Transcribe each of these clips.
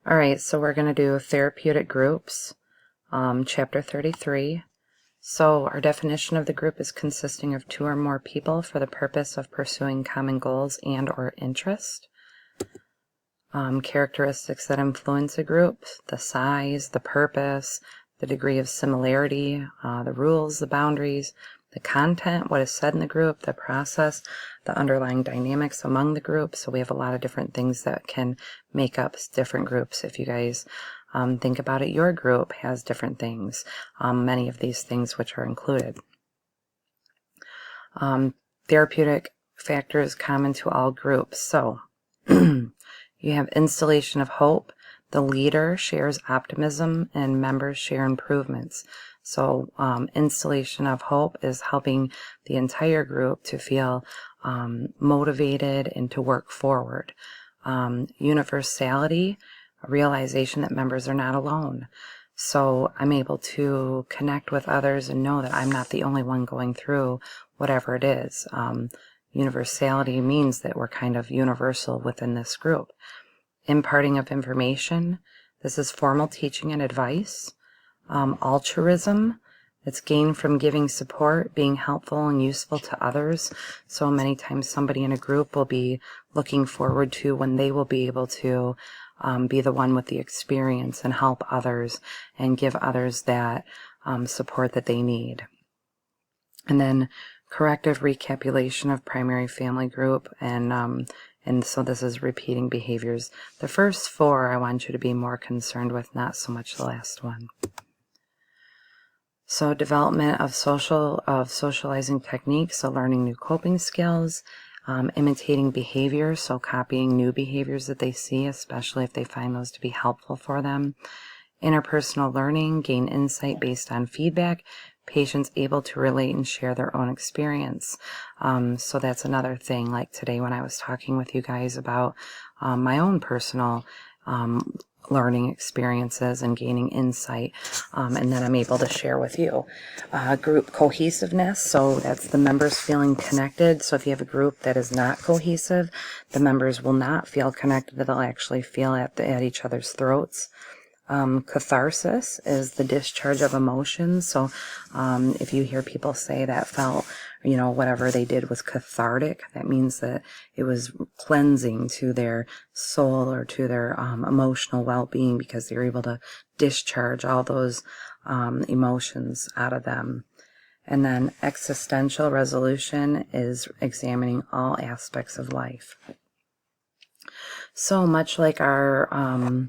All right, so we're going to do therapeutic groups, chapter 33. So our definition of the group is consisting of two or more people for the purpose of pursuing common goals and or interest. Characteristics that influence a group: the size, the purpose, the degree of similarity, the rules, the boundaries, the content, what is said in the group, the process, the underlying dynamics among the group. So we have a lot of different things that can make up different groups. If you guys think about it, your group has different things, many of these things which are included. Therapeutic factors common to all groups. So you have installation of hope. The leader shares optimism and members share improvements. So installation of hope is helping the entire group to feel motivated and to work forward. Universality, a realization that members are not alone. So I'm able to connect with others and know that I'm not the only one going through whatever it is. Universality means that we're kind of universal within this group. Imparting of information. This is formal teaching and advice. Altruism. It's gained from giving support, being helpful and useful to others. So many times somebody in a group will be looking forward to when they will be able to be the one with the experience and help others and give others that support that they need. And then corrective recapitulation of primary family group, and so this is repeating behaviors. The first four I want you to be more concerned with, not so much the last one. So development of socializing techniques, so learning new coping skills, imitating behavior, so copying new behaviors that they see, especially if they find those to be helpful for them. Interpersonal learning, gain insight based on feedback, patients able to relate and share their own experience. So that's another thing, like today when I was talking with you guys about my own personal learning experiences and gaining insight, and then I'm able to share with you. Group cohesiveness, so that's the members feeling connected. So if you have a group that is not cohesive, the members will not feel connected. They'll actually feel at each other's throats. Catharsis is the discharge of emotions. So if you hear people say that felt, whatever they did was cathartic, that means that it was cleansing to their soul or to their emotional well-being, because they were able to discharge all those emotions out of them. And then existential resolution is examining all aspects of life. So much like our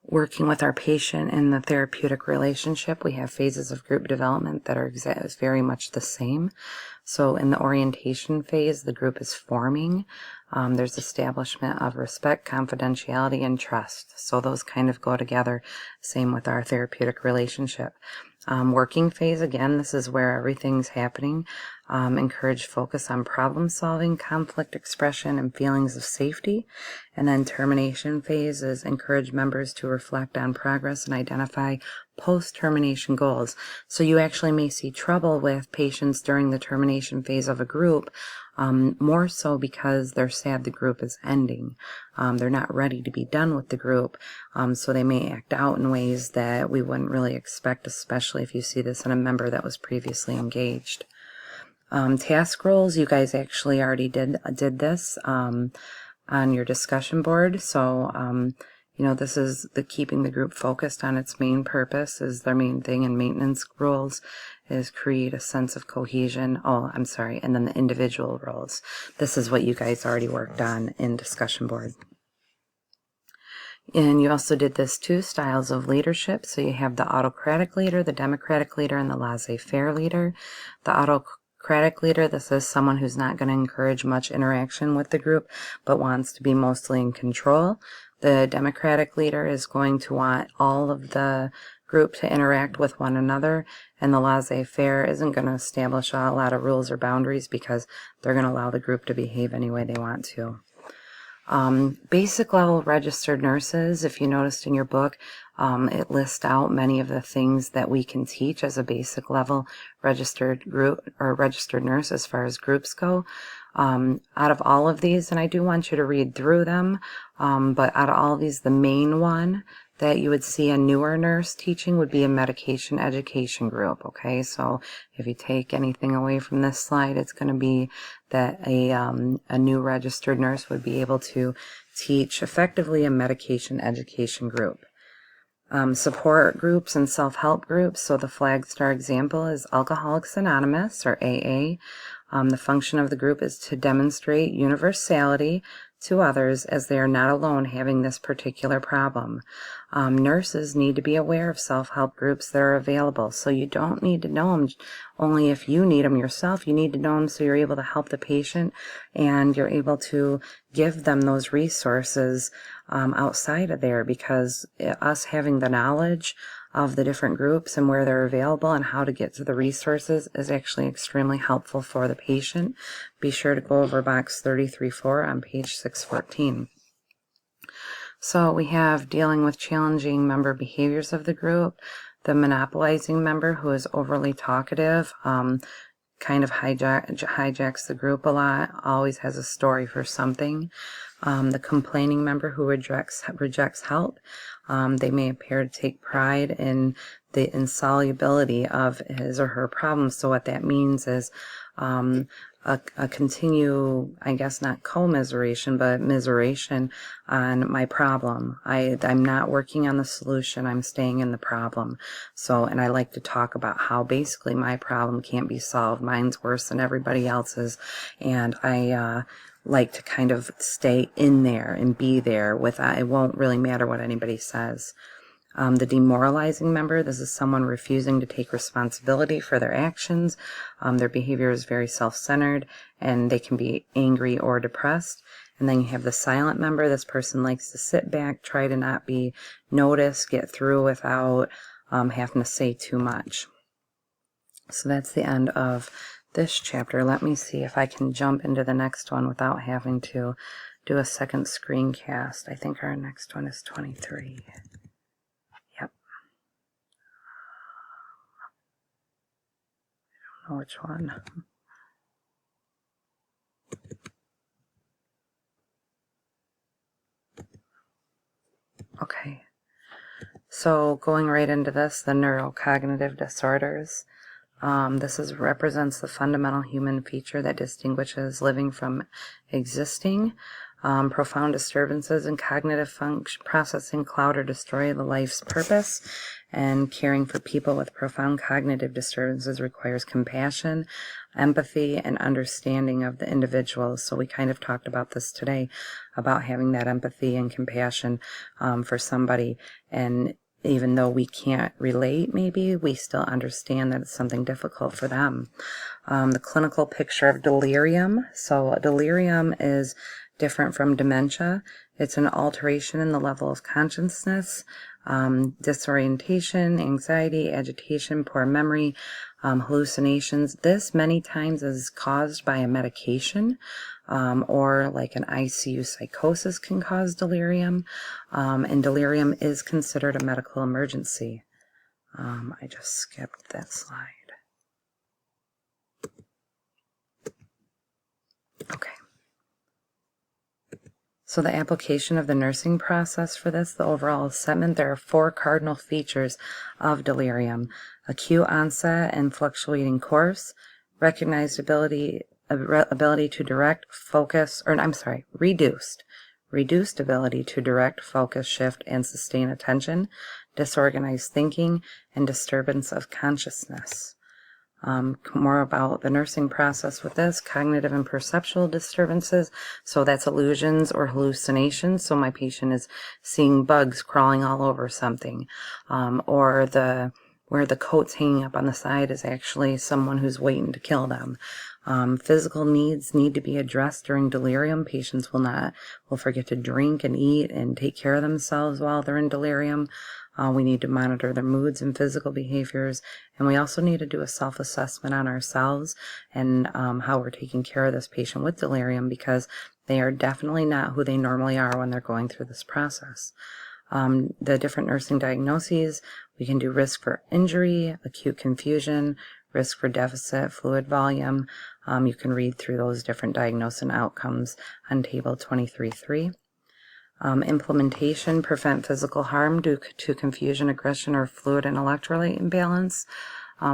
working with our patient in the therapeutic relationship, we have phases of group development that are very much the same. So in the orientation phase, the group is forming. There's establishment of respect, confidentiality, and trust. So those kind of go together. Same with our therapeutic relationship. Working phase, again, this is where everything's happening. Encourage focus on problem solving, conflict expression, and feelings of safety. And then termination phase is encourage members to reflect on progress and identify post-termination goals. So you actually may see trouble with patients during the termination phase of a group, more so because they're sad the group is ending. They're not ready to be done with the group, so they may act out in ways that we wouldn't really expect, especially if you see this in a member that was previously engaged. Task roles, you guys actually already did this on your discussion board. So this is the keeping the group focused on its main purpose is their main thing, and maintenance roles is create a sense of cohesion. And then the individual roles. This is what you guys already worked on in discussion board. And you also did this too, styles of leadership. So you have the autocratic leader, the democratic leader, and the laissez-faire leader. The autocratic leader, this is someone who's not going to encourage much interaction with the group, but wants to be mostly in control. The democratic leader is going to want all of the group to interact with one another, and the laissez-faire isn't going to establish a lot of rules or boundaries because they're going to allow the group to behave any way they want to. Basic level registered nurses, if you noticed in your book, it lists out many of the things that we can teach as a basic level registered group or registered nurse as far as groups go. Out of all of these, and I do want you to read through them, but out of all of these, the main one that you would see a newer nurse teaching would be a medication education group. Okay, so if you take anything away from this slide, it's going to be that a new registered nurse would be able to teach effectively a medication education group. Support groups and self-help groups. So the flag star example is Alcoholics Anonymous, or AA. The function of the group is to demonstrate universality to others as they are not alone having this particular problem. Nurses need to be aware of self-help groups that are available. So you don't need to know them only if you need them yourself. You need to know them so you're able to help the patient and you're able to give them those resources outside of there, because us having the knowledge of the different groups and where they're available and how to get to the resources is actually extremely helpful for the patient. Be sure to go over box 33.4 on page 614. So we have dealing with challenging member behaviors of the group, the monopolizing member who is overly talkative, kind of hijacks the group a lot, always has a story for something. The complaining member who rejects help. They may appear to take pride in the insolubility of his or her problems. So what that means is a continue, I guess not commiseration, but miseration on my problem. I'm not working on the solution. I'm staying in the problem. So, and I like to talk about how basically my problem can't be solved. Mine's worse than everybody else's. And I like to kind of stay in there and be there with, it won't really matter what anybody says. The demoralizing member, this is someone refusing to take responsibility for their actions. Their behavior is very self-centered and they can be angry or depressed. And then you have the silent member. This person likes to sit back, try to not be noticed, get through without having to say too much. So that's the end of this chapter. Let me see if I can jump into the next one without having to do a second screencast. I think our next one is 23. Yep. I don't know which one. Okay. So going right into this, the neurocognitive disorders. This represents the fundamental human feature that distinguishes living from existing. Profound disturbances in cognitive function, processing, cloud, or destroy the life's purpose. And caring for people with profound cognitive disturbances requires compassion, empathy, and understanding of the individuals. So we kind of talked about this today, about having that empathy and compassion for somebody. And even though we can't relate, maybe, we still understand that it's something difficult for them. The clinical picture of delirium. So delirium is different from dementia. It's an alteration in the level of consciousness, disorientation, anxiety, agitation, poor memory, hallucinations. This many times is caused by a medication, or like an ICU psychosis can cause delirium, and delirium is considered a medical emergency. I just skipped that slide. Okay. So the application of the nursing process for this, the overall assessment, there are 4 cardinal features of delirium: acute onset and fluctuating course, recognized ability to direct, focus, reduced ability to direct, focus, shift, and sustain attention, disorganized thinking, and disturbance of consciousness. More about the nursing process with this: cognitive and perceptual disturbances. So that's illusions or hallucinations. So my patient is seeing bugs crawling all over something, or where the coat's hanging up on the side is actually someone who's waiting to kill them. Physical needs need to be addressed during delirium. Patients will forget to drink and eat and take care of themselves while they're in delirium. We need to monitor their moods and physical behaviors, and we also need to do a self-assessment on ourselves and how we're taking care of this patient with delirium, because they are definitely not who they normally are when they're going through this process. The different nursing diagnoses: we can do risk for injury, acute confusion, risk for deficit fluid volume. You can read through those different diagnosis and outcomes on table 23.3. Implementation, prevent physical harm due to confusion, aggression, or fluid and electrolyte imbalance.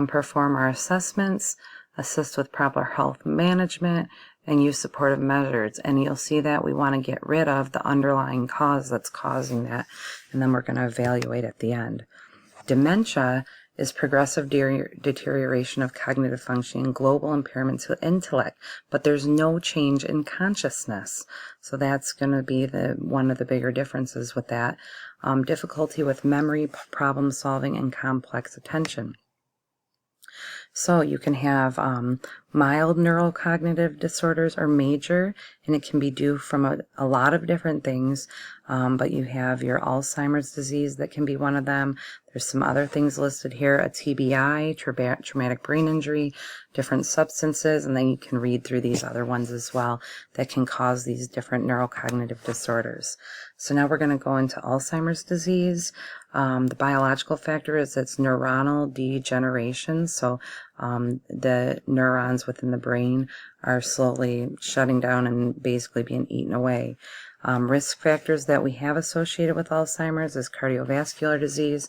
Perform our assessments, assist with proper health management, and use supportive measures. And you'll see that we want to get rid of the underlying cause that's causing that, and then we're going to evaluate at the end. Dementia is progressive deterioration of cognitive functioning, global impairment to intellect, but there's no change in consciousness. So that's going to be one of the bigger differences with that. Difficulty with memory, problem solving, and complex attention. So you can have mild neurocognitive disorders or major, and it can be due from a lot of different things, but you have your Alzheimer's disease that can be one of them. There's some other things listed here, a TBI, traumatic brain injury, different substances, and then you can read through these other ones as well that can cause these different neurocognitive disorders. So now we're going to go into Alzheimer's disease. The biological factor is its neuronal degeneration, so the neurons within the brain are slowly shutting down and basically being eaten away. Risk factors that we have associated with Alzheimer's is cardiovascular disease,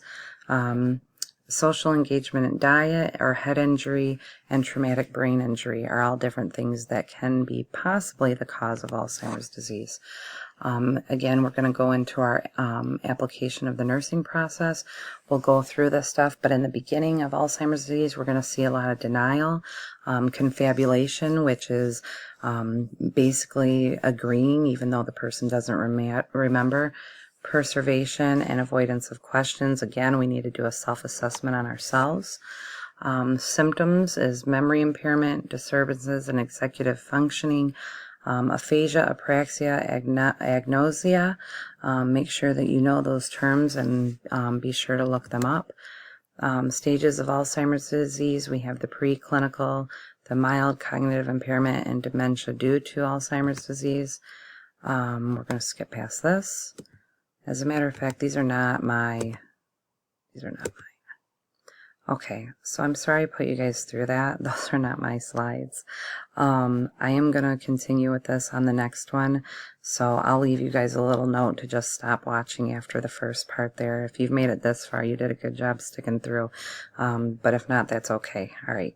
social engagement and diet, or head injury, and traumatic brain injury are all different things that can be possibly the cause of Alzheimer's disease. Again, we're going to go into our application of the nursing process. We'll go through this stuff, but in the beginning of Alzheimer's disease, we're going to see a lot of denial, confabulation, which is basically agreeing even though the person doesn't remember, preservation and avoidance of questions. Again, we need to do a self-assessment on ourselves. Symptoms is memory impairment, disturbances in executive functioning, aphasia, apraxia, agnosia. Make sure that you know those terms and be sure to look them up. Stages of Alzheimer's disease, we have the preclinical, the mild cognitive impairment, and dementia due to Alzheimer's disease. We're going to skip past this. As a matter of fact, these are not mine. Okay, so I'm sorry I put you guys through that. Those are not my slides. I am going to continue with this on the next one, so I'll leave you guys a little note to just stop watching after the first part there. If you've made it this far, you did a good job sticking through, but if not, that's okay. All right.